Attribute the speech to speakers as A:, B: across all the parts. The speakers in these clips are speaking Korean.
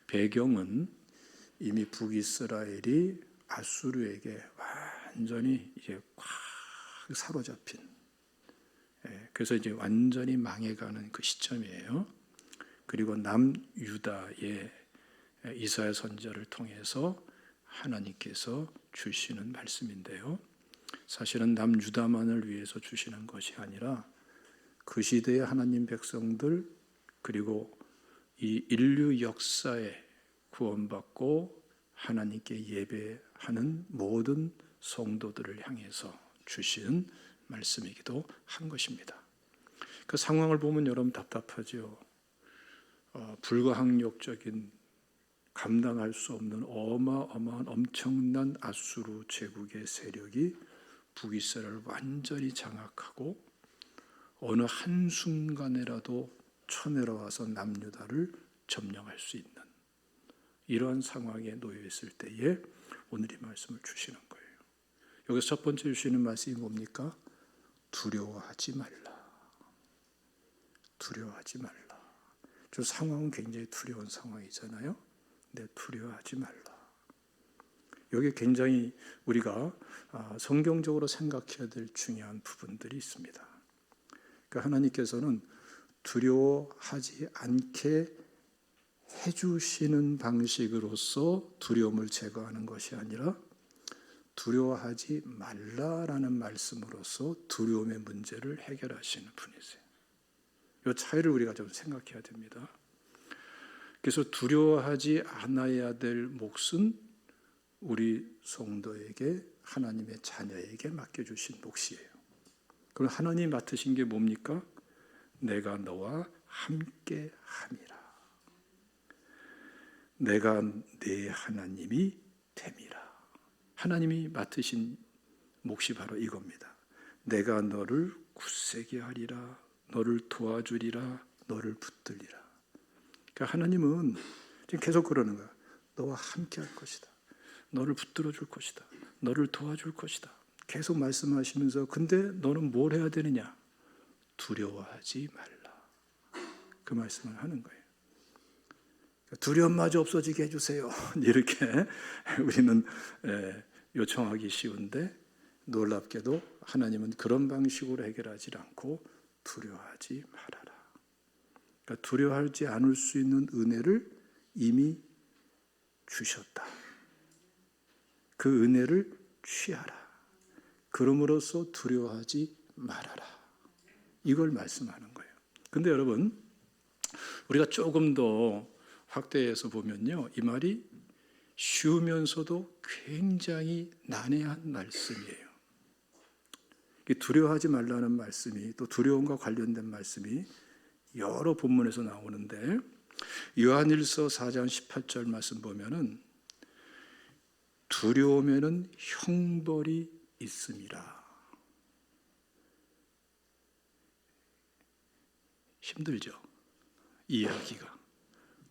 A: 배경은 이미 북이스라엘이 아수르에게 완전히 이제 꽉 사로잡힌, 그래서 이제 완전히 망해가는 그 시점이에요. 그리고 남유다의 이사야 선지자를 통해서 하나님께서 주시는 말씀인데요. 사실은 남유다만을 위해서 주시는 것이 아니라 그 시대의 하나님 백성들, 그리고 이 인류 역사에 구원받고 하나님께 예배하는 모든 성도들을 향해서 주시는 말씀이기도 한 것입니다. 그 상황을 보면 여러분 답답하죠. 불가항력적인, 감당할 수 없는 어마어마한 엄청난 아수르 제국의 세력이 북이스라엘을 완전히 장악하고 어느 한순간에라도 쳐내려와서 남유다를 점령할 수 있는 이러한 상황에 놓여 있을 때에 오늘 이 말씀을 주시는 거예요. 여기서 첫 번째 주시는 말씀이 뭡니까? 두려워하지 말라. 두려워하지 말라. 저 상황은 굉장히 두려운 상황이잖아요. 근데 두려워하지 말라. 여기 굉장히 우리가 성경적으로 생각해야 될 중요한 부분들이 있습니다. 그러니까 하나님께서는 두려워하지 않게 해주시는 방식으로서 두려움을 제거하는 것이 아니라 두려워하지 말라라는 말씀으로서 두려움의 문제를 해결하시는 분이세요. 이 차이를 우리가 좀 생각해야 됩니다. 그래서 두려워하지 않아야 될 몫은 우리 성도에게, 하나님의 자녀에게 맡겨주신 몫이에요. 그럼 하나님 맡으신 게 뭡니까? 내가 너와 함께 함이라. 내가 네 하나님이 됨이라. 하나님이 맡으신 몫이 바로 이겁니다. 내가 너를 굳세게 하리라. 너를 도와주리라. 너를 붙들리라. 그러니까 하나님은 지금 계속 그러는 거야. 너와 함께 할 것이다. 너를 붙들어 줄 것이다. 너를 도와줄 것이다. 계속 말씀하시면서 근데 너는 뭘 해야 되느냐? 두려워하지 말라. 그 말씀을 하는 거예요. 두려움마저 없어지게 해주세요. 이렇게 우리는 요청하기 쉬운데 놀랍게도 하나님은 그런 방식으로 해결하지 않고 두려워하지 말아라. 그러니까 두려워하지 않을 수 있는 은혜를 이미 주셨다. 그 은혜를 취하라. 그럼으로써 두려워하지 말아라. 이걸 말씀하는 거예요. 근데 여러분, 우리가 조금 더 확대해서 보면요, 이 말이 쉬우면서도 굉장히 난해한 말씀이에요. 두려워하지 말라는 말씀이, 또 두려움과 관련된 말씀이 여러 본문에서 나오는데, 요한일서 4장 18절 말씀 보면은 두려움에는 형벌이 있음이라. 힘들죠? 이해하기가.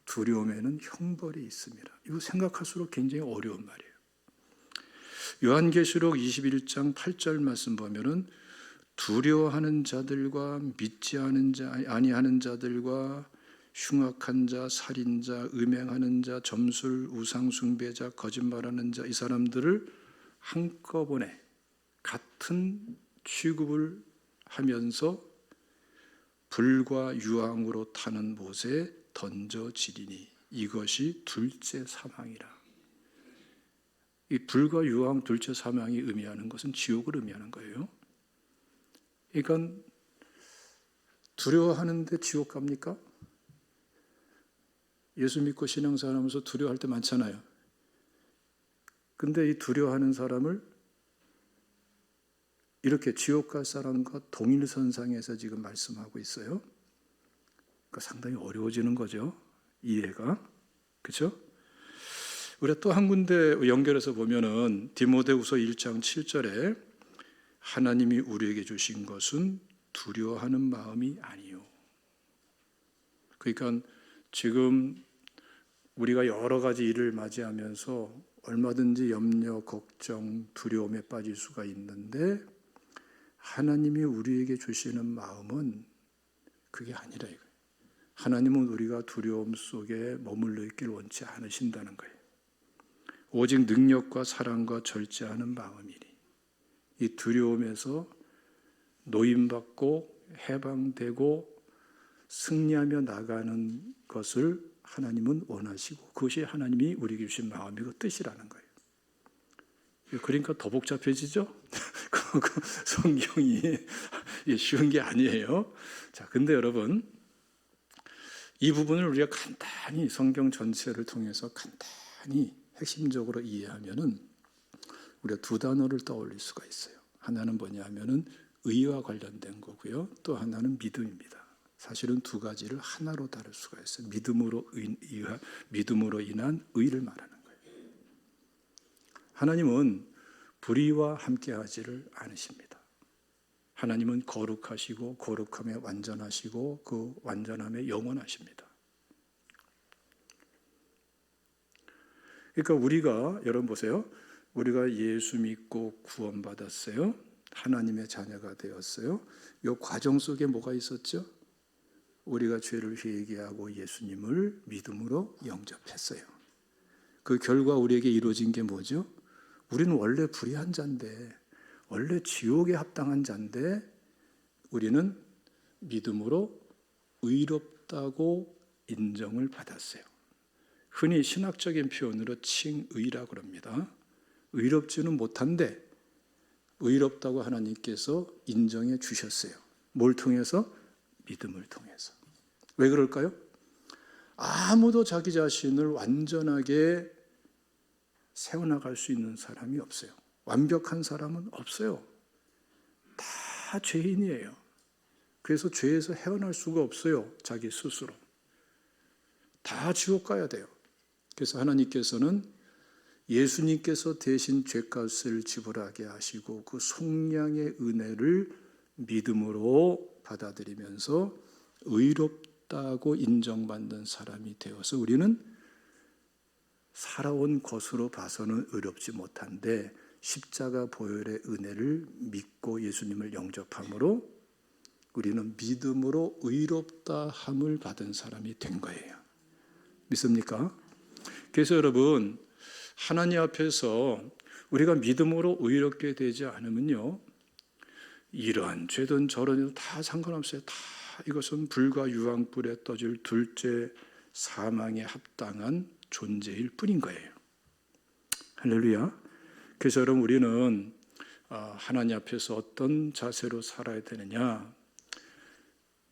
A: 두려움에는 형벌이 있음이라. 이거 생각할수록 굉장히 어려운 말이에요. 요한계시록 21장 8절 말씀 보면은 두려워하는 자들과 믿지 아니하는 자들과 흉악한 자, 살인자, 음행하는 자, 점술, 우상 숭배자, 거짓말하는 자, 이 사람들을 한꺼번에 같은 취급을 하면서 불과 유황으로 타는 못에 던져지리니 이것이 둘째 사망이라. 이 불과 유황 둘째 사망이 의미하는 것은 지옥을 의미하는 거예요. 그러니까 두려워하는데 지옥 갑니까? 예수 믿고 신앙생활하면서 두려워할 때 많잖아요. 근데 이 두려워하는 사람을 이렇게 지옥 갈 사람과 동일선상에서 지금 말씀하고 있어요. 그러니까 상당히 어려워지는 거죠. 이해가. 그렇죠? 우리가 또 한 군데 연결해서 보면은 디모데후서 1장 7절에 하나님이 우리에게 주신 것은 두려워하는 마음이 아니요. 그러니까 지금 우리가 여러 가지 일을 맞이하면서 얼마든지 염려, 걱정, 두려움에 빠질 수가 있는데 하나님이 우리에게 주시는 마음은 그게 아니라 이거예요. 하나님은 우리가 두려움 속에 머물러 있기를 원치 않으신다는 거예요. 오직 능력과 사랑과 절제하는 마음이니 이 두려움에서 노임받고 해방되고 승리하며 나가는 것을 하나님은 원하시고 그것이 하나님이 우리에게 주신 마음이고 뜻이라는 거예요. 그러니까 더 복잡해지죠? 성경이 쉬운 게 아니에요. 자, 근데 여러분, 이 부분을 우리가 간단히 성경 전체를 통해서 간단히 핵심적으로 이해하면은 우리가 두 단어를 떠올릴 수가 있어요. 하나는 뭐냐면은 의와 관련된 거고요. 또 하나는 믿음입니다. 사실은 두 가지를 하나로 다룰 수가 있어요. 믿음으로 인한 의를 말하는 거예요. 하나님은 불의와 함께하지를 않으십니다. 하나님은 거룩하시고 거룩함에 완전하시고 그 완전함에 영원하십니다. 그러니까 우리가 여러분 보세요. 우리가 예수 믿고 구원받았어요. 하나님의 자녀가 되었어요. 이 과정 속에 뭐가 있었죠? 우리가 죄를 회개하고 예수님을 믿음으로 영접했어요. 그 결과 우리에게 이루어진 게 뭐죠? 우리는 원래 불의한 자인데, 원래 지옥에 합당한 자인데 우리는 믿음으로 의롭다고 인정을 받았어요. 흔히 신학적인 표현으로 칭의라고 합니다. 의롭지는 못한데 의롭다고 하나님께서 인정해 주셨어요. 뭘 통해서? 믿음을 통해서. 왜 그럴까요? 아무도 자기 자신을 완전하게 세워나갈 수 있는 사람이 없어요. 완벽한 사람은 없어요. 다 죄인이에요. 그래서 죄에서 헤어날 수가 없어요. 자기 스스로. 다 지옥 가야 돼요. 그래서 하나님께서는 예수님께서 대신 죄값을 지불하게 하시고 그 속량의 은혜를 믿음으로 받아들이면서 의롭다고 인정받는 사람이 되어서 우리는 살아온 것으로 봐서는 의롭지 못한데 십자가 보혈의 은혜를 믿고 예수님을 영접함으로 우리는 믿음으로 의롭다 함을 받은 사람이 된 거예요. 믿습니까? 그래서 여러분, 하나님 앞에서 우리가 믿음으로 의롭게 되지 않으면요, 이러한 죄든 저런 죄든 다 상관없어요. 다 이것은 불과 유황불에 떠질 둘째 사망에 합당한 존재일 뿐인 거예요. 할렐루야. 그래서 여러분, 우리는 하나님 앞에서 어떤 자세로 살아야 되느냐?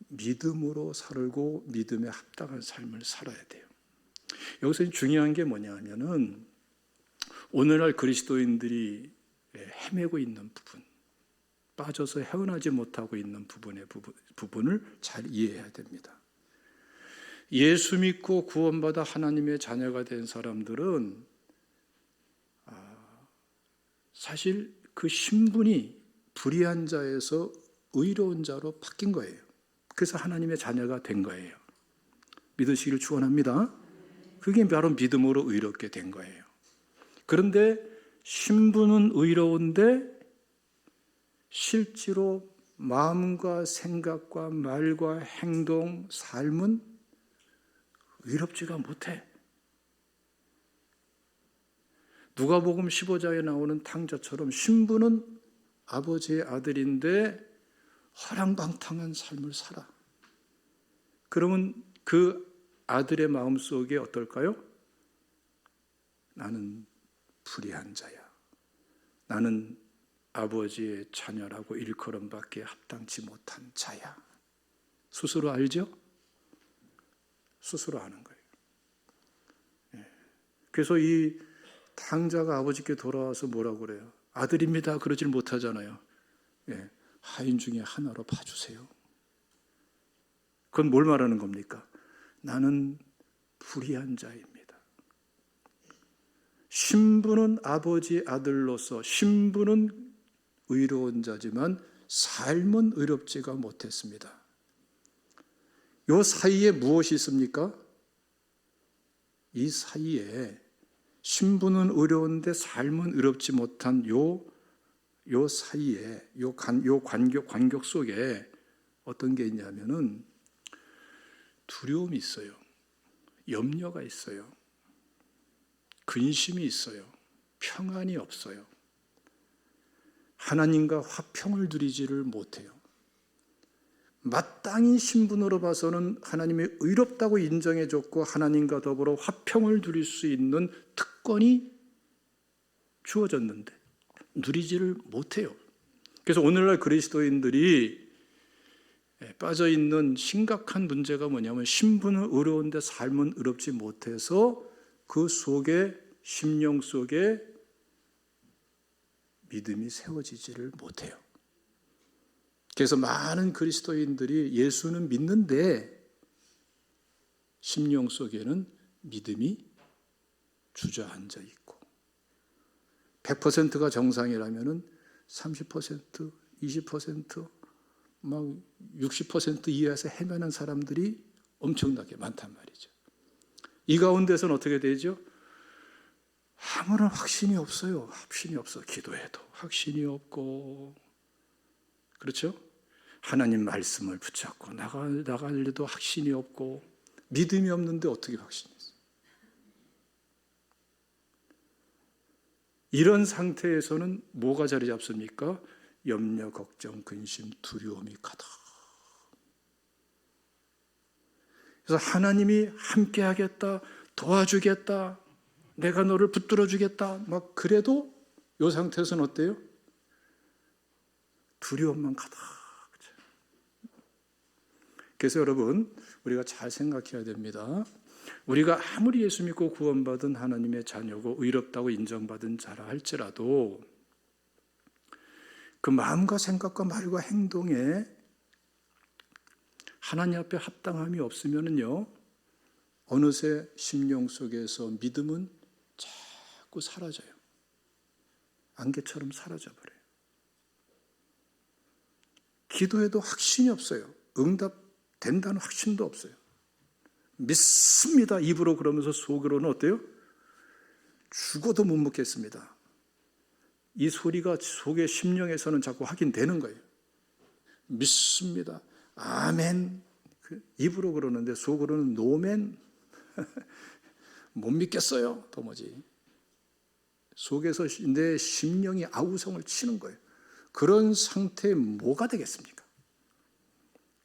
A: 믿음으로 살고 믿음에 합당한 삶을 살아야 돼요. 여기서 중요한 게 뭐냐면은 오늘날 그리스도인들이 헤매고 있는 부분, 빠져서 헤어나지 못하고 있는 부분을 잘 이해해야 됩니다. 예수 믿고 구원받아 하나님의 자녀가 된 사람들은 사실 그 신분이 불의한 자에서 의로운 자로 바뀐 거예요. 그래서 하나님의 자녀가 된 거예요. 믿으시기를 축원합니다. 그게 바로 믿음으로 의롭게 된 거예요. 그런데 신분은 의로운데 실제로 마음과 생각과 말과 행동, 삶은 의롭지가 못해. 누가복음 15장에 나오는 탕자처럼 신분은 아버지의 아들인데 허랑방탕한 삶을 살아. 그러면 그 아들의 마음속에 어떨까요? 나는 불의한 자야. 나는 아버지의 자녀라고 일컬음밖에 합당치 못한 자야. 스스로 알죠? 스스로 아는 거예요. 그래서 이 탕자가 아버지께 돌아와서 뭐라고 그래요? 아들입니다. 그러질 못하잖아요. 하인 중에 하나로 봐주세요. 그건 뭘 말하는 겁니까? 나는 불의한 자입니다. 신분은 아버지 아들로서 신분은 의로운 자지만 삶은 의롭지가 못했습니다. 이 사이에 무엇이 있습니까? 이 사이에 신분은 의로운데 삶은 의롭지 못한 요 사이에 요 관격 속에 어떤 게 있냐면은 두려움이 있어요. 염려가 있어요. 근심이 있어요. 평안이 없어요. 하나님과 화평을 누리지를 못해요. 마땅히 신분으로 봐서는 하나님이 의롭다고 인정해줬고 하나님과 더불어 화평을 누릴 수 있는 특권이 주어졌는데 누리지를 못해요. 그래서 오늘날 그리스도인들이 빠져있는 심각한 문제가 뭐냐면 신분은 의로운데 삶은 의롭지 못해서 그 속에 심령 속에 믿음이 세워지지를 못해요. 그래서 많은 그리스도인들이 예수는 믿는데 심령 속에는 믿음이 주저앉아 있고 100%가 정상이라면 30%, 20%, 막 60% 이하에서 헤매는 사람들이 엄청나게 많단 말이죠. 이 가운데서는 어떻게 되죠? 아무런 확신이 없어요. 확신이 없어. 기도해도 확신이 없고, 그렇죠? 하나님 말씀을 붙잡고 나갈래도 확신이 없고, 믿음이 없는데 어떻게 확신이 있어요? 이런 상태에서는 뭐가 자리 잡습니까? 염려, 걱정, 근심, 두려움이 가득. 그래서 하나님이 함께 하겠다, 도와주겠다, 내가 너를 붙들어 주겠다, 막 그래도 이 상태에서는 어때요? 두려움만 가득. 그래서 여러분, 우리가 잘 생각해야 됩니다. 우리가 아무리 예수 믿고 구원받은 하나님의 자녀고 의롭다고 인정받은 자라 할지라도 그 마음과 생각과 말과 행동에 하나님 앞에 합당함이 없으면요, 어느새 심령 속에서 믿음은 자꾸 사라져요. 안개처럼 사라져버려요. 기도해도 확신이 없어요. 응답된다는 확신도 없어요. 믿습니다. 입으로 그러면서 속으로는 어때요? 죽어도 못 먹겠습니다. 이 소리가 속의 심령에서는 자꾸 확인되는 거예요. 믿습니다. 아멘. 입으로 그러는데 속으로는 노멘. 못 믿겠어요. 도무지. 속에서 내 심령이 아우성을 치는 거예요. 그런 상태에 뭐가 되겠습니까?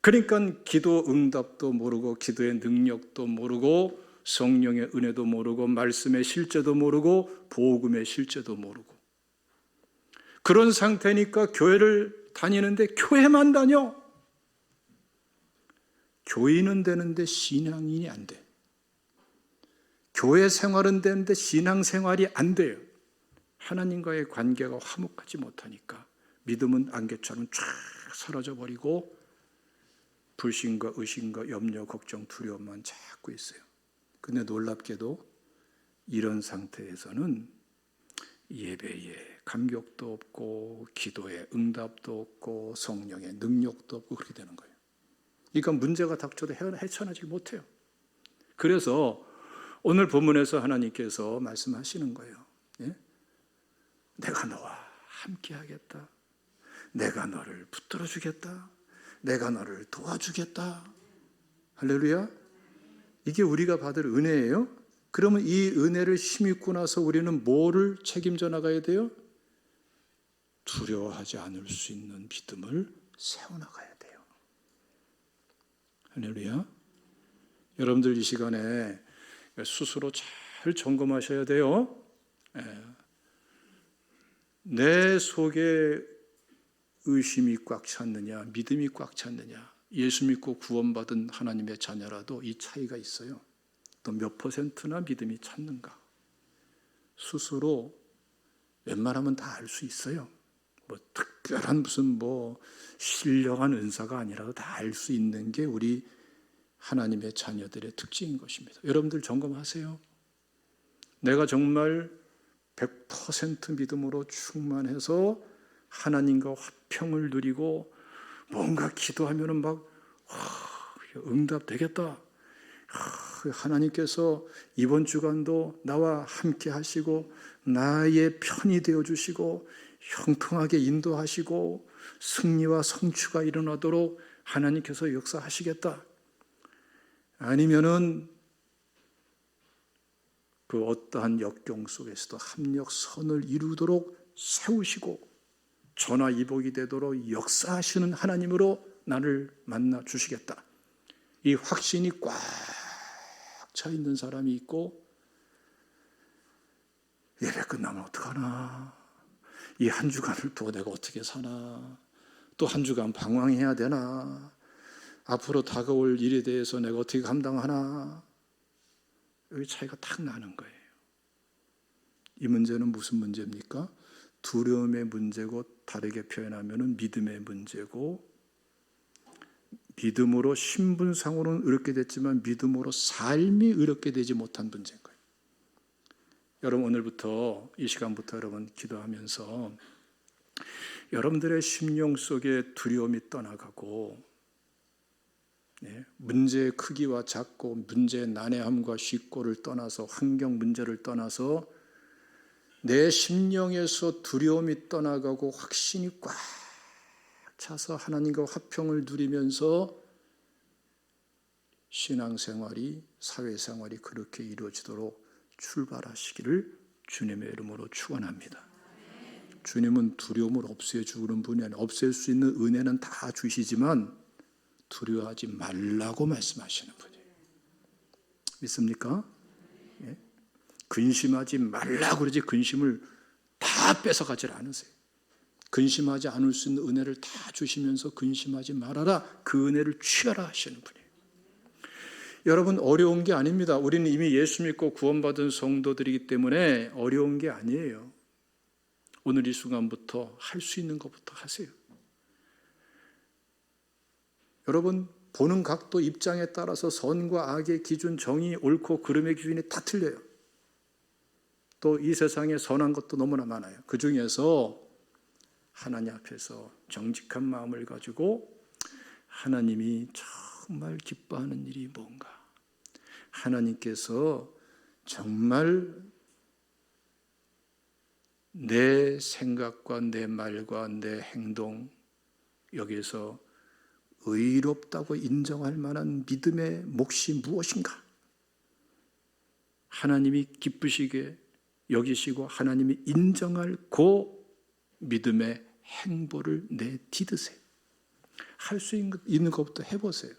A: 그러니까 기도 응답도 모르고 기도의 능력도 모르고 성령의 은혜도 모르고 말씀의 실제도 모르고 복음의 실제도 모르고 그런 상태니까 교회를 다니는데 교회만 다녀. 교인은 되는데 신앙인이 안 돼. 교회 생활은 되는데 신앙 생활이 안 돼요. 하나님과의 관계가 화목하지 못하니까 믿음은 안개처럼 쫙 사라져버리고 불신과 의심과 염려, 걱정, 두려움만 자꾸 있어요. 근데 놀랍게도 이런 상태에서는 예배에 감격도 없고 기도에 응답도 없고 성령의 능력도 없고 그렇게 되는 거예요. 그러니까 문제가 닥쳐도 헤쳐나지 못해요. 그래서 오늘 본문에서 하나님께서 말씀하시는 거예요. 예? 내가 너와 함께 하겠다. 내가 너를 붙들어 주겠다. 내가 너를 도와주겠다. 할렐루야. 이게 우리가 받을 은혜예요. 그러면 이 은혜를 힘입고 나서 우리는 뭐를 책임져 나가야 돼요? 두려워하지 않을 수 있는 믿음을 세워나가야 돼요. 할렐루야. 여러분들 이 시간에 스스로 잘 점검하셔야 돼요. 내 속에 의심이 꽉 찼느냐, 믿음이 꽉 찼느냐. 예수 믿고 구원받은 하나님의 자녀라도 이 차이가 있어요. 또 몇 %나 믿음이 찼는가. 스스로 웬만하면 다 알 수 있어요. 뭐 특별한 무슨 신령한 은사가 아니라도 다 알 수 있는 게 우리 하나님의 자녀들의 특징인 것입니다. 여러분들 점검하세요. 내가 정말 100% 믿음으로 충만해서 하나님과 화평을 누리고 뭔가 기도하면은 응답 되겠다. 하나님께서 이번 주간도 나와 함께 하시고 나의 편이 되어 주시고 형통하게 인도하시고 승리와 성취가 일어나도록 하나님께서 역사하시겠다. 아니면은 그 어떠한 역경 속에서도 합력선을 이루도록 세우시고 전화위복이 되도록 역사하시는 하나님으로 나를 만나 주시겠다. 이 확신이 꽉 차 있는 사람이 있고, 예배 끝나면 어떡하나, 이 한 주간을 또 내가 어떻게 사나, 또 한 주간 방황해야 되나, 앞으로 다가올 일에 대해서 내가 어떻게 감당하나, 여기 차이가 탁 나는 거예요. 이 문제는 무슨 문제입니까? 두려움의 문제고, 다르게 표현하면 믿음의 문제고, 믿음으로 신분상으로는 의롭게 됐지만 믿음으로 삶이 의롭게 되지 못한 문제인 거예요. 여러분, 오늘부터 이 시간부터 여러분 기도하면서 여러분들의 심령 속에 두려움이 떠나가고, 문제의 크기와 작고 문제의 난해함과 쉽고를 떠나서, 환경 문제를 떠나서 내 심령에서 두려움이 떠나가고 확신이 꽉 차서 하나님과 화평을 누리면서 신앙생활이, 사회생활이 그렇게 이루어지도록 출발하시기를 주님의 이름으로 축원합니다. 주님은 두려움을 없애주는 분이 아니라, 없앨 수 있는 은혜는 다 주시지만 두려워하지 말라고 말씀하시는 분이에요. 믿습니까? 예? 근심하지 말라고 그러지 근심을 다 뺏어가지 않으세요. 근심하지 않을 수 있는 은혜를 다 주시면서 근심하지 말아라, 그 은혜를 취하라 하시는 분이에요. 여러분, 어려운 게 아닙니다. 우리는 이미 예수 믿고 구원받은 성도들이기 때문에 어려운 게 아니에요. 오늘 이 순간부터 할 수 있는 것부터 하세요. 여러분, 보는 각도, 입장에 따라서 선과 악의 기준, 정의, 옳고 그름의 기준이 다 틀려요. 또 이 세상에 선한 것도 너무나 많아요. 그 중에서 하나님 앞에서 정직한 마음을 가지고 하나님이 정말 기뻐하는 일이 뭔가, 하나님께서 정말 내 생각과 내 말과 내 행동, 여기에서 의롭다고 인정할 만한 믿음의 몫이 무엇인가? 하나님이 기쁘시게 여기시고 하나님이 인정할 그 믿음의 행보를 내디드세요. 할 수 있는 것부터 해보세요.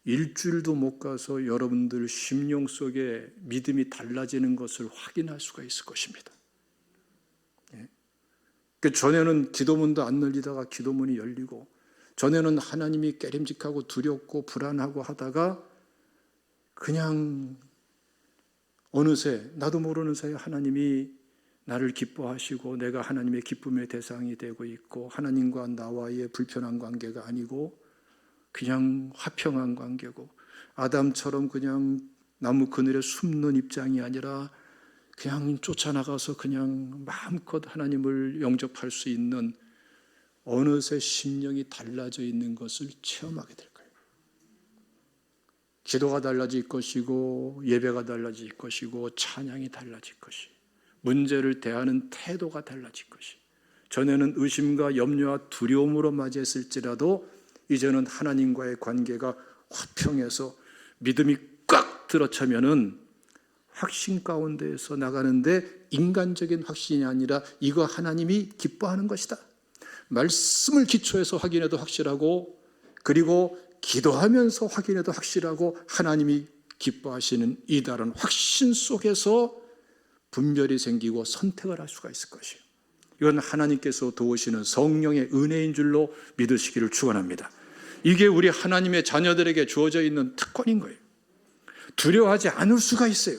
A: 일주일도 못 가서 여러분들 심령 속에 믿음이 달라지는 것을 확인할 수가 있을 것입니다. 전에는 기도문도 안 열리다가 기도문이 열리고, 전에는 하나님이 깨림직하고 두렵고 불안하고 하다가 그냥 어느새 나도 모르는 사이에 하나님이 나를 기뻐하시고 내가 하나님의 기쁨의 대상이 되고 있고, 하나님과 나와의 불편한 관계가 아니고 그냥 화평한 관계고, 아담처럼 그냥 나무 그늘에 숨는 입장이 아니라 그냥 쫓아나가서 그냥 마음껏 하나님을 영접할 수 있는, 어느새 심령이 달라져 있는 것을 체험하게 될 거예요. 기도가 달라질 것이고, 예배가 달라질 것이고, 찬양이 달라질 것이, 문제를 대하는 태도가 달라질 것이, 전에는 의심과 염려와 두려움으로 맞이했을지라도 이제는 하나님과의 관계가 화평해서 믿음이 꽉 들어차면은 확신 가운데에서 나가는데, 인간적인 확신이 아니라 이거 하나님이 기뻐하는 것이다, 말씀을 기초해서 확인해도 확실하고, 그리고 기도하면서 확인해도 확실하고, 하나님이 기뻐하시는 이 다른 확신 속에서 분별이 생기고 선택을 할 수가 있을 것이에요. 이건 하나님께서 도우시는 성령의 은혜인 줄로 믿으시기를 축원합니다. 이게 우리 하나님의 자녀들에게 주어져 있는 특권인 거예요. 두려워하지 않을 수가 있어요.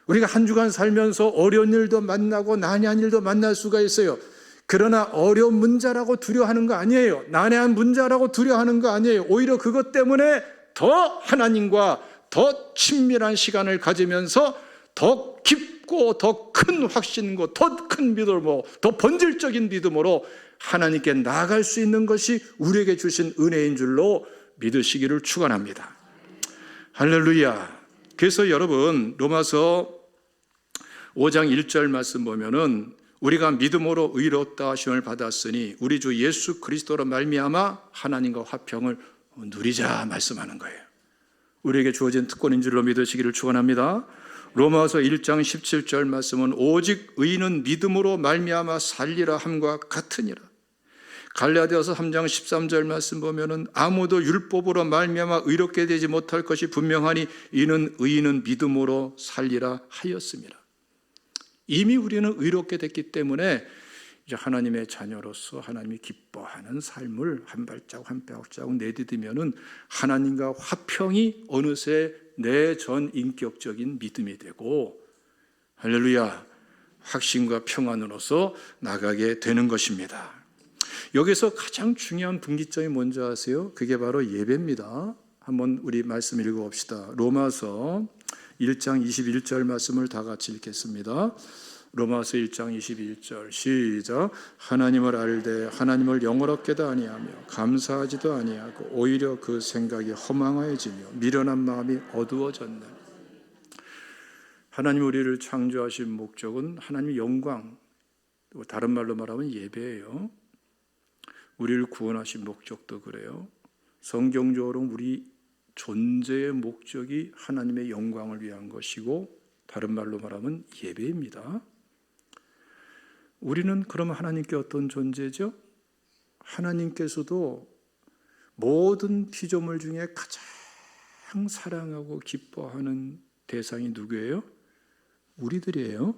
A: 우리가 한 주간 살면서 어려운 일도 만나고 난해한 일도 만날 수가 있어요. 그러나 어려운 문제라고 두려워하는 거 아니에요. 난해한 문제라고 두려워하는 거 아니에요. 오히려 그것 때문에 더 하나님과 더 친밀한 시간을 가지면서 더 깊고 더 큰 확신과 더 큰 믿음으로, 더 본질적인 믿음으로 하나님께 나아갈 수 있는 것이 우리에게 주신 은혜인 줄로 믿으시기를 축원합니다. 할렐루야. 그래서 여러분, 로마서 5장 1절 말씀 보면은 우리가 믿음으로 의롭다 하심을 받았으니 우리 주 예수 그리스도로 말미암아 하나님과 화평을 누리자 말씀하는 거예요. 우리에게 주어진 특권인 줄로 믿으시기를 축원합니다. 로마서 1장 17절 말씀은 오직 의인은 믿음으로 말미암아 살리라 함과 같으니라. 갈라디아서 3장 13절 말씀 보면은 아무도 율법으로 말미암아 의롭게 되지 못할 것이 분명하니 이는 의인은 믿음으로 살리라 하였습니다. 이미 우리는 의롭게 됐기 때문에 이제 하나님의 자녀로서 하나님이 기뻐하는 삶을 한 발자국 한 발자국 내디디면은 하나님과 화평이 어느새 내 전 인격적인 믿음이 되고 할렐루야 확신과 평안으로서 나가게 되는 것입니다. 여기서 가장 중요한 분기점이 뭔지 아세요? 그게 바로 예배입니다. 한번 우리 말씀 읽어봅시다. 로마서 1장 21절 말씀을 다 같이 읽겠습니다. 로마서 1장 21절 시작. 하나님을 알되 하나님을 영어롭게도 아니하며 감사하지도 아니하고 오히려 그 생각이 허망해지며 미련한 마음이 어두워졌네. 하나님 우리를 창조하신 목적은 하나님의 영광, 다른 말로 말하면 예배예요. 우리를 구원하신 목적도 그래요. 성경적으로 우리 존재의 목적이 하나님의 영광을 위한 것이고 다른 말로 말하면 예배입니다. 우리는 그럼 하나님께 어떤 존재죠? 하나님께서도 모든 피조물 중에 가장 사랑하고 기뻐하는 대상이 누구예요? 우리들이에요.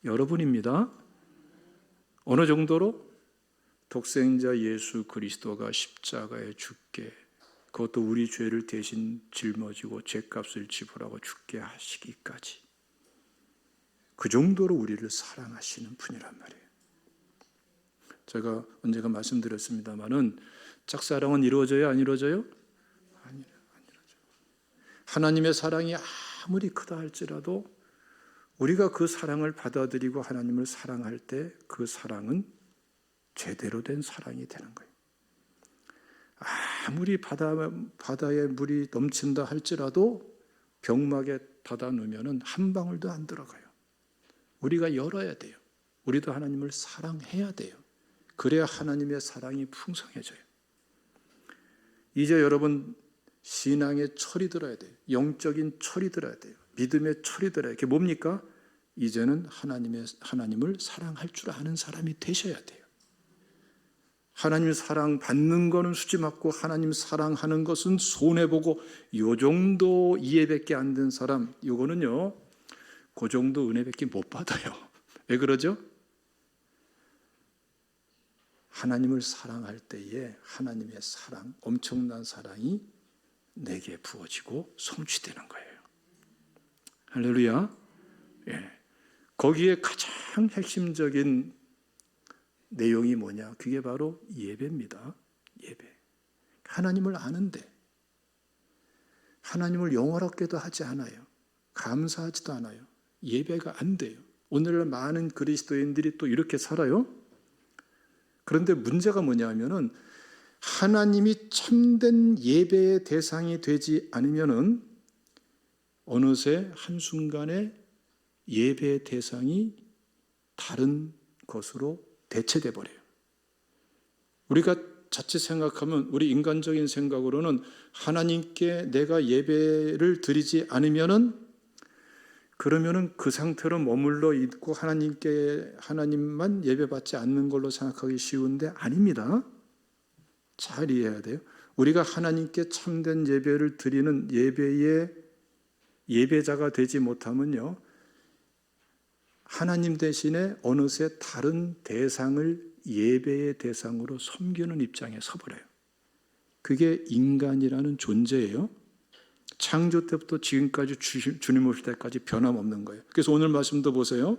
A: 여러분입니다. 어느 정도로? 독생자 예수 그리스도가 십자가에 죽게, 그것도 우리 죄를 대신 짊어지고 죄값을 지불하고 죽게 하시기까지 그 정도로 우리를 사랑하시는 분이란 말이에요. 제가 언젠가 말씀드렸습니다마는 짝사랑은 이루어져요? 안 이루어져요? 안 이루어져요. 하나님의 사랑이 아무리 크다 할지라도 우리가 그 사랑을 받아들이고 하나님을 사랑할 때 그 사랑은 제대로 된 사랑이 되는 거예요. 아무리 바다에 물이 넘친다 할지라도 병막에 닫아 놓으면 한 방울도 안 들어가요. 우리가 열어야 돼요. 우리도 하나님을 사랑해야 돼요. 그래야 하나님의 사랑이 풍성해져요. 이제 여러분 신앙의 철이 들어야 돼요. 영적인 철이 들어야 돼요. 믿음의 철이 들어야 돼요. 그게 뭡니까? 이제는 하나님을 사랑할 줄 아는 사람이 되셔야 돼요. 하나님 사랑 받는 거는 수지 맞고 하나님 사랑하는 것은 손해보고 요 정도 이해밖에 안 된 사람, 이거는요 그 정도 은혜밖에 못 받아요. 왜 그러죠? 하나님을 사랑할 때에 하나님의 사랑, 엄청난 사랑이 내게 부어지고 성취되는 거예요. 할렐루야. 예. 거기에 가장 핵심적인 내용이 뭐냐? 그게 바로 예배입니다. 예배. 하나님을 아는데 하나님을 영원하게도 하지 않아요. 감사하지도 않아요. 예배가 안 돼요. 오늘날 많은 그리스도인들이 또 이렇게 살아요. 그런데 문제가 뭐냐면은 하나님이 참된 예배의 대상이 되지 않으면은 어느새 한순간에 예배의 대상이 다른 것으로 대체돼 버려요. 우리가 자칫 생각하면 우리 인간적인 생각으로는 하나님께 내가 예배를 드리지 않으면은 그러면은 그 상태로 머물러 있고 하나님만 예배받지 않는 걸로 생각하기 쉬운데 아닙니다. 잘 이해해야 돼요. 우리가 하나님께 참된 예배를 드리는 예배의 예배자가 되지 못하면요, 하나님 대신에 어느새 다른 대상을 예배의 대상으로 섬기는 입장에 서버려요. 그게 인간이라는 존재예요. 창조 때부터 지금까지 주님 오실 때까지 변함없는 거예요. 그래서 오늘 말씀도 보세요.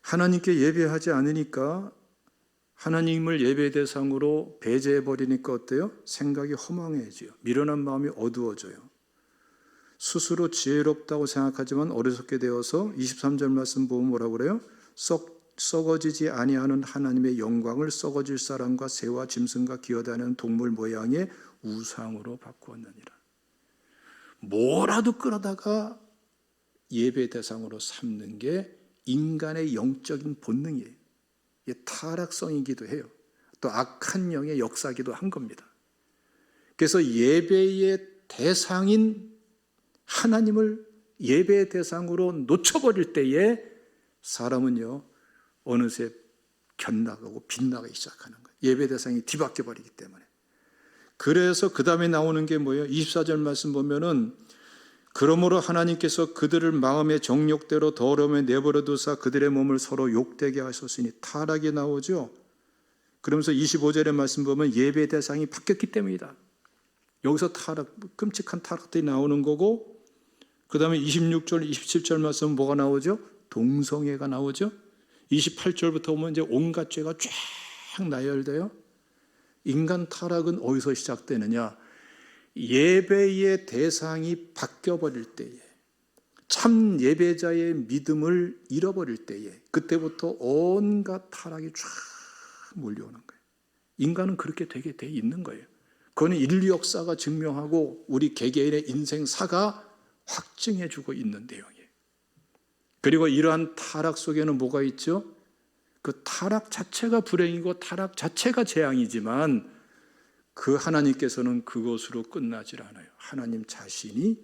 A: 하나님께 예배하지 않으니까 하나님을 예배 대상으로 배제해버리니까 어때요? 생각이 허망해져요. 미련한 마음이 어두워져요. 스스로 지혜롭다고 생각하지만 어리석게 되어서 23절 말씀 보면 뭐라고 그래요? 썩어지지 아니하는 하나님의 영광을 썩어질 사람과 새와 짐승과 기어다니는 동물 모양의 우상으로 바꾸었느니라. 뭐라도 끌어다가 예배 대상으로 삼는 게 인간의 영적인 본능이에요. 이게 타락성이기도 해요. 또 악한 영의 역사기도 한 겁니다. 그래서 예배의 대상인 하나님을 예배의 대상으로 놓쳐버릴 때에 사람은요 어느새 견나가고 빗나가기 시작하는 거예요. 예배 대상이 뒤바뀌어 버리기 때문에. 그래서 그 다음에 나오는 게 뭐예요? 24절 말씀 보면은 그러므로 하나님께서 그들을 마음의 정욕대로 더러움에 내버려 두사 그들의 몸을 서로 욕되게 하셨으니 타락이 나오죠. 그러면서 25절의 말씀 보면 예배 대상이 바뀌었기 때문이다. 여기서 타락, 끔찍한 타락들이 나오는 거고, 그 다음에 26절, 27절 말씀은 뭐가 나오죠? 동성애가 나오죠. 28절부터 보면 이제 온갖 죄가 쫙 나열돼요. 인간 타락은 어디서 시작되느냐? 예배의 대상이 바뀌어버릴 때에, 참 예배자의 믿음을 잃어버릴 때에 그때부터 온갖 타락이 쫙 몰려오는 거예요. 인간은 그렇게 되게 돼 있는 거예요. 그거는 인류 역사가 증명하고 우리 개개인의 인생사가 확증해주고 있는 내용이에요. 그리고 이러한 타락 속에는 뭐가 있죠? 그 타락 자체가 불행이고 타락 자체가 재앙이지만 그 하나님께서는 그것으로 끝나질 않아요. 하나님 자신이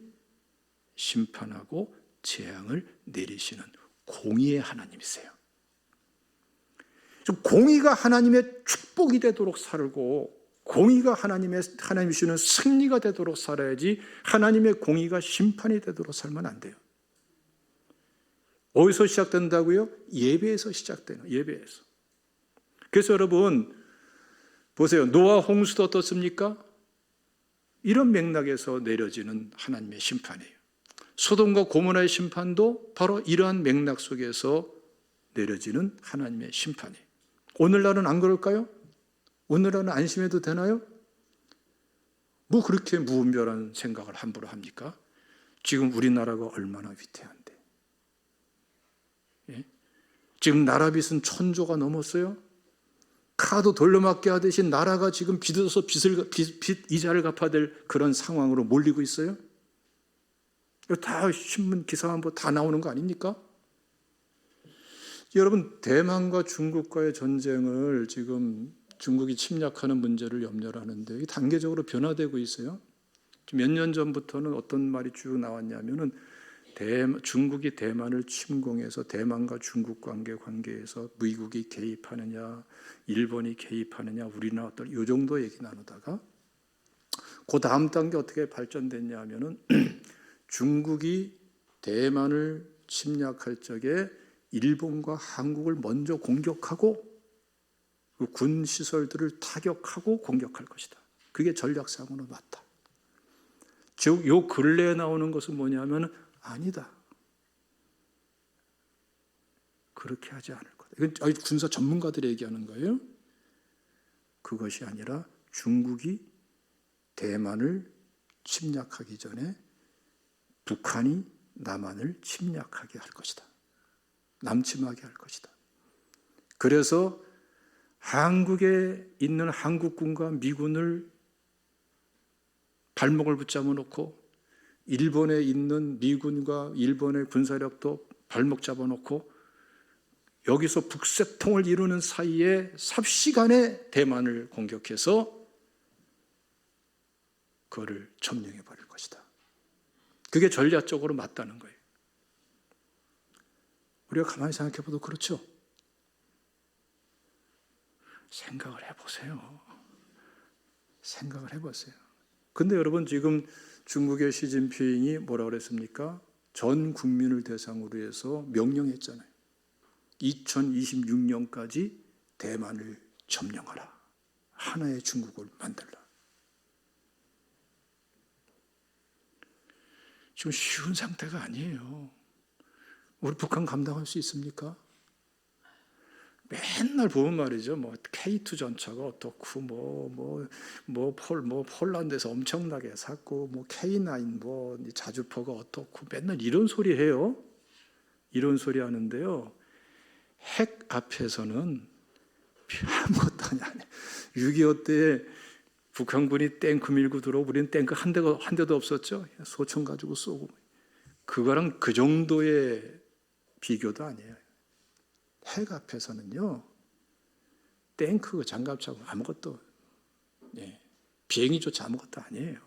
A: 심판하고 재앙을 내리시는 공의의 하나님이세요. 공의가 하나님의 축복이 되도록 살고 공의가 하나님이 주시는 승리가 되도록 살아야지 하나님의 공의가 심판이 되도록 살면 안 돼요. 어디서 시작된다고요? 예배에서 시작되는 예배에서. 그래서 여러분 보세요. 노아 홍수도 어떻습니까? 이런 맥락에서 내려지는 하나님의 심판이에요. 소돔과 고모라의 심판도 바로 이러한 맥락 속에서 내려지는 하나님의 심판이에요. 오늘날은 안 그럴까요? 오늘날은 안심해도 되나요? 뭐 그렇게 무분별한 생각을 함부로 합니까? 지금 우리나라가 얼마나 위태한데. 예? 지금 나라 빚은 1,000조가 넘었어요. 카드 돌려막기 하듯이 나라가 지금 빚어서 빚 이자를 갚아야 될 그런 상황으로 몰리고 있어요. 다 신문 기사만 보고 다 나오는 거 아닙니까? 여러분, 대만과 중국과의 전쟁을 지금 중국이 침략하는 문제를 염려를 하는데 이게 단계적으로 변화되고 있어요. 몇 년 전부터는 어떤 말이 쭉 나왔냐면은 중국이 대만을 침공해서 대만과 중국 관계에서 미국이 개입하느냐, 일본이 개입하느냐, 우리나라 어떤 이 정도 얘기 나누다가 그 다음 단계 어떻게 발전됐냐 하면은 중국이 대만을 침략할 적에 일본과 한국을 먼저 공격하고 그 군 시설들을 타격하고 공격할 것이다. 그게 전략상으로 맞다. 즉, 요 근래에 나오는 것은 뭐냐면 아니다. 그렇게 하지 않을 거다. 이건 군사 전문가들이 얘기하는 거예요. 그것이 아니라 중국이 대만을 침략하기 전에 북한이 남한을 침략하게 할 것이다. 남침하게 할 것이다. 그래서 한국에 있는 한국군과 미군을 발목을 붙잡아 놓고 일본에 있는 미군과 일본의 군사력도 발목 잡아놓고 여기서 북새통을 이루는 사이에 삽시간에 대만을 공격해서 그거를 점령해 버릴 것이다. 그게 전략적으로 맞다는 거예요. 우리가 가만히 생각해 봐도 그렇죠? 생각을 해보세요. 생각을 해보세요. 근데 여러분 지금 중국의 시진핑이 뭐라고 그랬습니까? 전 국민을 대상으로 해서 명령했잖아요. 2026년까지 대만을 점령하라. 하나의 중국을 만들라. 지금 쉬운 상태가 아니에요. 우리 북한 감당할 수 있습니까? 맨날 보면 말이죠. 뭐 K2 전차가 어떻고 폴란드에서 엄청나게 샀고 뭐 K9 뭐 자주포가 어떻고 맨날 이런 소리 해요. 이런 소리 하는데요. 핵 앞에서는 아무것도 아니야. 6.25 때 북한군이 탱크 밀고 들어오고 우리는 탱크 한 대도 없었죠. 소총 가지고 쏘고. 그거랑 그 정도의 비교도 아니에요. 핵 앞에서는요, 탱크 장갑차고 아무것도. 예. 비행기조차 아무것도 아니에요.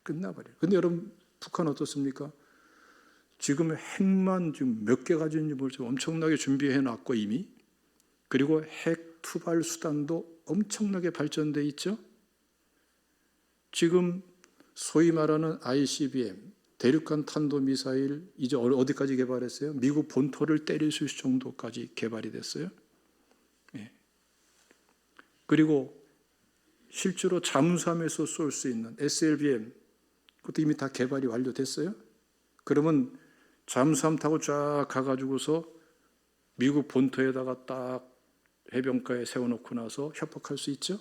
A: 끝나버려요. 근데 여러분, 북한 어떻습니까? 지금 핵만 지금 몇 개 가지는지 모르죠. 엄청나게 준비해 놨고 이미. 그리고 핵 투발 수단도 엄청나게 발전돼 있죠. 지금 소위 말하는 ICBM, 대륙간 탄도미사일 이제 어디까지 개발했어요? 미국 본토를 때릴 수 있을 정도까지 개발이 됐어요. 예. 그리고 실제로 잠수함에서 쏠 수 있는 SLBM, 그것도 이미 다 개발이 완료됐어요. 그러면 잠수함 타고 쫙 가가지고서 미국 본토에다가 딱 해변가에 세워놓고 나서 협박할 수 있죠.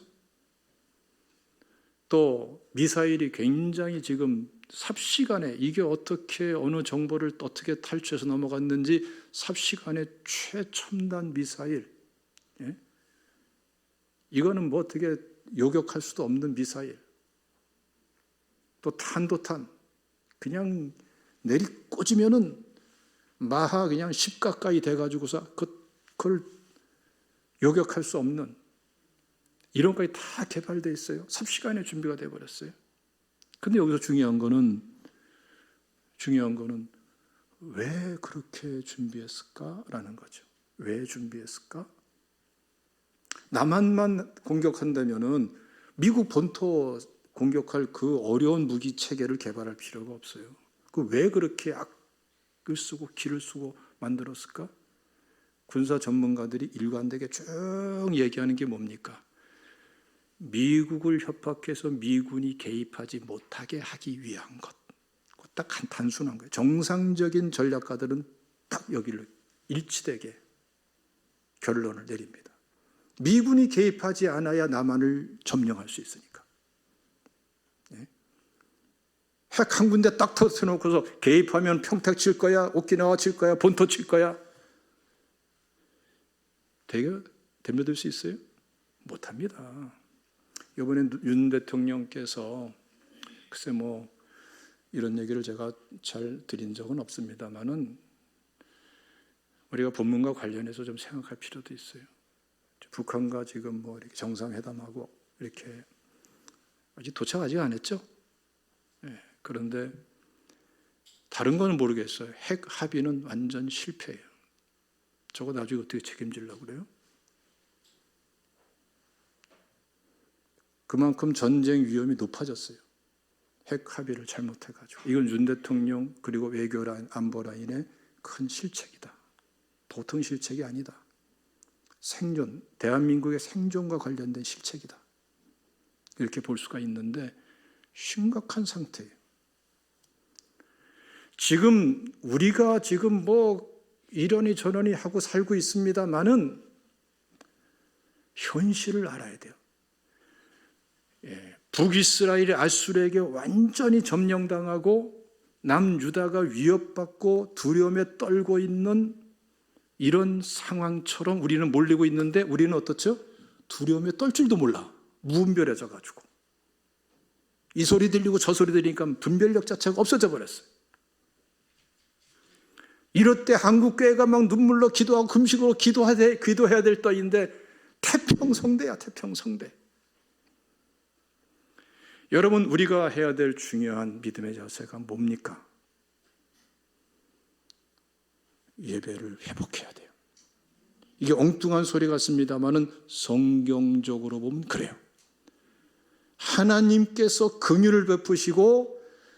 A: 또 미사일이 굉장히 지금 삽시간에 이게 어떻게 어느 정보를 어떻게 탈취해서 넘어갔는지 삽시간에 최첨단 미사일, 예? 이거는 뭐 어떻게 요격할 수도 없는 미사일. 또 탄도탄 그냥 내리꽂으면은 마하 그냥 10 가까이 돼가지고서 그걸 요격할 수 없는 이런 것까지 다 개발되어 있어요. 삽시간에 준비가 되어버렸어요. 근데 여기서 중요한 거는 왜 그렇게 준비했을까라는 거죠. 왜 준비했을까? 남한만 공격한다면은 미국 본토 공격할 그 어려운 무기 체계를 개발할 필요가 없어요. 왜 그렇게 악을 쓰고 기를 쓰고 만들었을까? 군사 전문가들이 일관되게 쭉 얘기하는 게 뭡니까? 미국을 협박해서 미군이 개입하지 못하게 하기 위한 것. 딱 단순한 거예요. 정상적인 전략가들은 딱 여기를 일치되게 결론을 내립니다. 미군이 개입하지 않아야 남한을 점령할 수 있으니까. 핵 한 군데 딱 터뜨려놓고서 개입하면 평택 칠 거야, 오키나와 칠 거야, 본토 칠 거야. 되게 덤벼들 수 있어요? 못합니다. 이번에 윤 대통령께서 글쎄 뭐 이런 얘기를 제가 잘 드린 적은 없습니다만은 우리가 본문과 관련해서 좀 생각할 필요도 있어요. 북한과 지금 뭐 이렇게 정상회담하고 이렇게 아직 도착 안 했죠? 네, 그런데 다른 거는 모르겠어요. 핵 합의는 완전 실패예요. 저거 나중에 어떻게 책임지려고 그래요? 그만큼 전쟁 위험이 높아졌어요. 핵 합의를 잘못해가지고. 이건 윤 대통령 그리고 외교 라인, 안보 라인의 큰 실책이다. 보통 실책이 아니다. 생존, 대한민국의 생존과 관련된 실책이다. 이렇게 볼 수가 있는데 심각한 상태예요. 지금 우리가 지금 뭐 이러니 저러니 하고 살고 있습니다만은 현실을 알아야 돼요. 북이스라엘이 아수르에게 완전히 점령당하고 남유다가 위협받고 두려움에 떨고 있는 이런 상황처럼 우리는 몰리고 있는데 우리는 어떻죠? 두려움에 떨 줄도 몰라. 무분별해져 가지고. 이 소리 들리고 저 소리 들리니까 분별력 자체가 없어져 버렸어요. 이럴 때 한국교회가 막 눈물로 기도하고 금식으로 기도해야 될 때인데 태평성대야, 태평성대. 여러분, 우리가 해야 될 중요한 믿음의 자세가 뭡니까? 예배를 회복해야 돼요. 이게 엉뚱한 소리 같습니다만은 성경적으로 보면 그래요. 하나님께서 긍휼을 베푸시고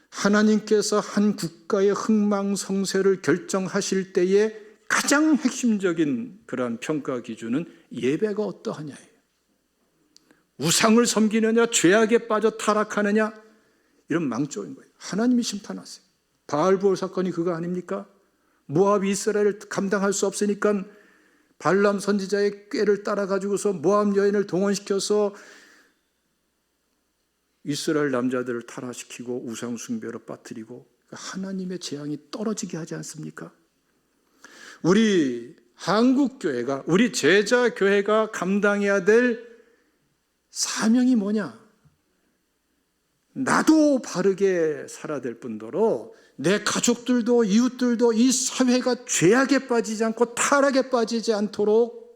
A: 하나님께서 한 국가의 흥망성쇠를 결정하실 때에 가장 핵심적인 그러한 평가 기준은 예배가 어떠하냐예요. 우상을 섬기느냐, 죄악에 빠져 타락하느냐, 이런 망조인 거예요. 하나님이 심판하세요. 바알부올 사건이 그거 아닙니까? 모압이 이스라엘을 감당할 수 없으니까 발람 선지자의 꾀를 따라가지고서 모압 여인을 동원시켜서 이스라엘 남자들을 타락시키고 우상 숭배로 빠뜨리고 하나님의 재앙이 떨어지게 하지 않습니까? 우리 한국교회가, 우리 제자교회가 감당해야 될 사명이 뭐냐? 나도 바르게 살아야 될 뿐더러 내 가족들도 이웃들도 이 사회가 죄악에 빠지지 않고 타락에 빠지지 않도록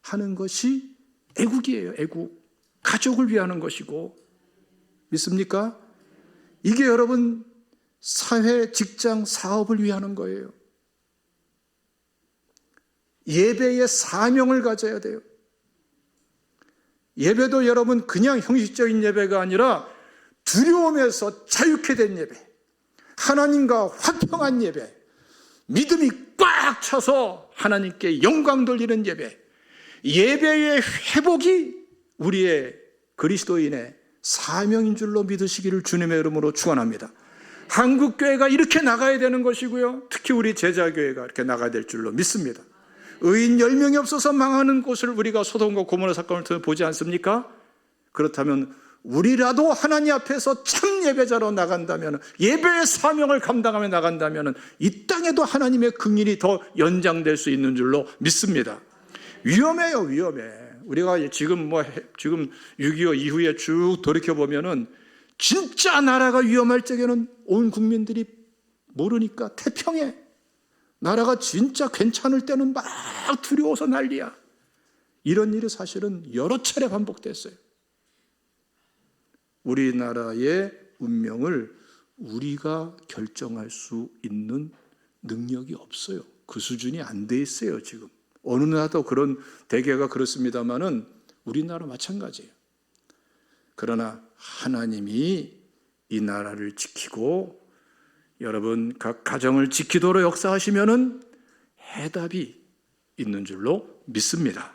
A: 하는 것이 애국이에요. 애국. 가족을 위하는 것이고, 믿습니까? 이게 여러분 사회, 직장, 사업을 위하는 거예요. 예배의 사명을 가져야 돼요. 예배도 여러분 그냥 형식적인 예배가 아니라 두려움에서 자유케 된 예배, 하나님과 화평한 예배, 믿음이 꽉 차서 하나님께 영광 돌리는 예배, 예배의 회복이 우리의 그리스도인의 사명인 줄로 믿으시기를 주님의 이름으로 축원합니다. 한국교회가 이렇게 나가야 되는 것이고요, 특히 우리 제자교회가 이렇게 나가야 될 줄로 믿습니다. 의인 10명이 없어서 망하는 곳을 우리가 소돔과 고모라 사건을 통해 보지 않습니까? 그렇다면 우리라도 하나님 앞에서 참 예배자로 나간다면, 예배의 사명을 감당하며 나간다면 이 땅에도 하나님의 긍휼이 더 연장될 수 있는 줄로 믿습니다. 위험해요, 위험해. 우리가 지금 6.25 이후에 쭉 돌이켜보면은 진짜 나라가 위험할 적에는 온 국민들이 모르니까 태평해. 나라가 진짜 괜찮을 때는 막 두려워서 난리야. 이런 일이 사실은 여러 차례 반복됐어요. 우리나라의 운명을 우리가 결정할 수 있는 능력이 없어요. 그 수준이 안 돼 있어요, 지금. 어느 나라도 그런 대개가 그렇습니다만은 우리나라 마찬가지예요. 그러나 하나님이 이 나라를 지키고 여러분 각 가정을 지키도록 역사하시면은 해답이 있는 줄로 믿습니다.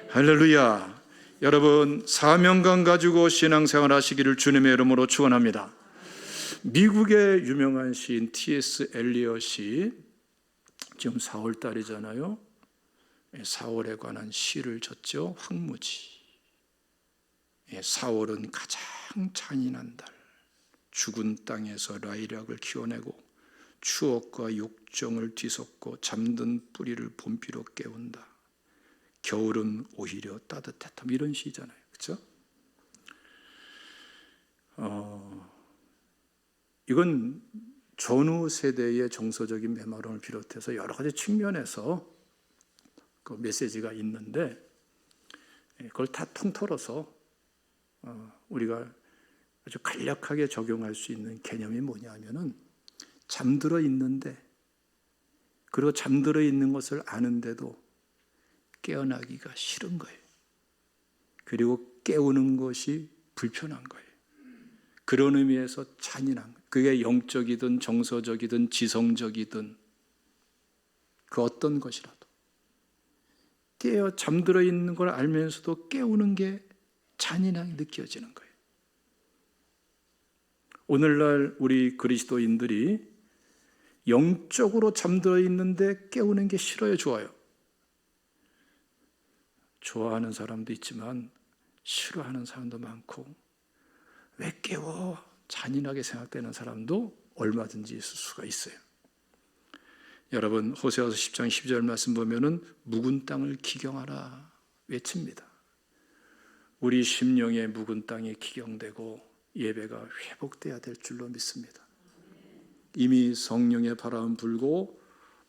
A: 할렐루야. 여러분 사명감 가지고 신앙생활 하시기를 주님의 이름으로 축원합니다. 미국의 유명한 시인 T.S. 엘리엇이 지금 4월 달이잖아요. 4월에 관한 시를 졌죠. 황무지. 4월은 가장 잔인한 달. 죽은 땅에서 라일락을 키워내고 추억과 욕정을 뒤섞고 잠든 뿌리를 봄비로 깨운다. 겨울은 오히려 따뜻했다. 이런 시잖아요. 그렇죠? 이건 전후 세대의 정서적인 메마름을 비롯해서 여러 가지 측면에서 그 메시지가 있는데, 그걸 다 통틀어서 우리가 아주 간략하게 적용할 수 있는 개념이 뭐냐면은, 잠들어 있는데, 그리고 잠들어 있는 것을 아는데도 깨어나기가 싫은 거예요. 그리고 깨우는 것이 불편한 거예요. 그런 의미에서 잔인한 거예요. 그게 영적이든 정서적이든 지성적이든 그 어떤 것이라도 잠들어 있는 걸 알면서도 깨우는 게 잔인하게 느껴지는 거예요. 오늘날 우리 그리스도인들이 영적으로 잠들어 있는데 깨우는 게 싫어요, 좋아요? 좋아하는 사람도 있지만 싫어하는 사람도 많고, 왜 깨워? 잔인하게 생각되는 사람도 얼마든지 있을 수가 있어요. 여러분 호세아서 10장 12절 말씀 보면은 묵은 땅을 기경하라 외칩니다. 우리 심령의 묵은 땅이 기경되고 예배가 회복돼야 될 줄로 믿습니다. 이미 성령의 바람 불고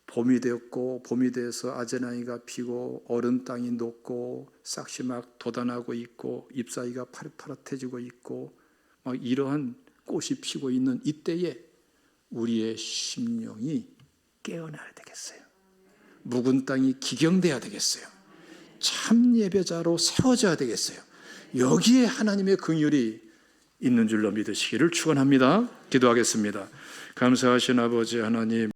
A: 봄이 되었고, 봄이 돼서 아제나이가 피고 어른 땅이 녹고 싹이 막 돋아나고 있고 잎사귀가 파릇파릇해지고 있고 막 이러한 꽃이 피고 있는 이때에 우리의 심령이 깨어나야 되겠어요. 묵은 땅이 기경돼야 되겠어요. 참 예배자로 세워져야 되겠어요. 여기에 하나님의 긍휼이 있는 줄로 믿으시기를 축원합니다. 기도하겠습니다. 감사하신 아버지 하나님,